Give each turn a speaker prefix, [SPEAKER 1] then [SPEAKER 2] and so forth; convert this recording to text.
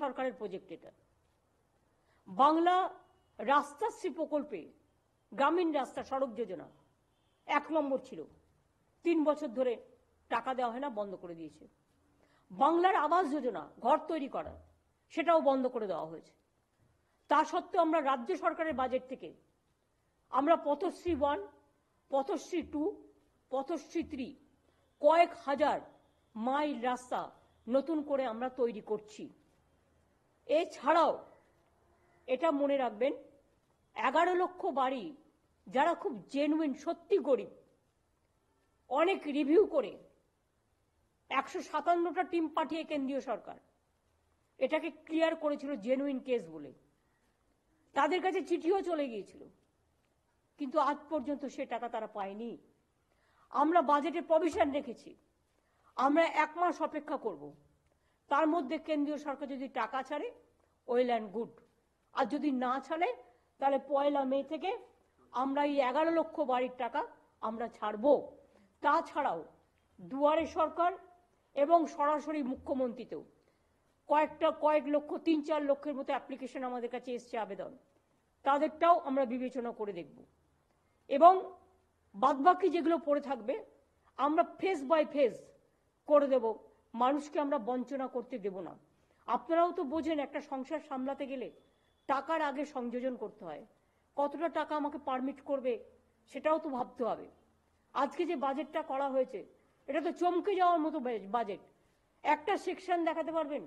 [SPEAKER 1] সরকারের প্রজেক্ট এটা। বাংলা রাস্তাশ্রী প্রকল্পে গ্রামীণ রাস্তা সড়ক যোজনা 1 নম্বর ছিল, 3 বছর ধরে টাকা দেওয়া হয় না, বন্ধ করে দিয়েছে। বাংলার আবাস যোজনা, ঘর তৈরি করা, সেটাও বন্ধ করে দেওয়া হয়েছে। তা সত্ত্বেও আমরা রাজ্য সরকারের বাজেট থেকে আমরা পথশ্রী 1, পথশ্রী 2, পথশ্রী 3 কয়েক হাজার মাইল রাস্তা নতুন করে আমরা তৈরি করছি। এছাড়াও এটা মনে রাখবেন, 11 লক্ষ বাড়ি যারা খুব জেনুইন, সত্যি গরিব, অনেক রিভিউ করে 157টা টিম পাঠিয়ে কেন্দ্রীয় সরকার এটাকে ক্লিয়ার করেছিল জেনুইন কেস বলে। তাদের কাছে চিঠিও চলে গিয়েছিল, কিন্তু আজ পর্যন্ত সে টাকা তারা পায়নি। আমরা বাজেটে প্রভিশন রেখেছি, আমরা 1 মাস অপেক্ষা করব, তার মধ্যে কেন্দ্রীয় সরকার যদি টাকা ছাড়ে ওয়েল অ্যান্ড গুড, আর যদি না ছাড়ে তাহলে 1 মে থেকে আমরা এই 11 লক্ষ বাড়ির টাকা আমরা ছাড়ব। তাছাড়াও দুয়ারে সরকার এবং সরাসরি মুখ্যমন্ত্রীতেও কয়েক লক্ষ, 3-4 লক্ষের মতো অ্যাপ্লিকেশন আমাদের কাছে এসছে, আবেদন, তাদেরটাও আমরা বিবেচনা করে দেখব। এবং বাদবাকি যেগুলো পড়ে থাকবে আমরা ফেজ বাই ফেজ করে দেব, মানুষকে আমরা বঞ্চনা করতে দেব না। আপনারাও তো বোঝেন, একটা সংসার সামলাতে গেলে টাকার আগে সংযোজন করতে হয়, কতটা টাকা আমাকে পারমিট করবে সেটাও তো ভাবতে হবে। আজকে যে বাজেটটা করা হয়েছে এটা তো চমকে যাওয়ার মতো বাজেট। একটা সেকশন দেখাতে পারবেন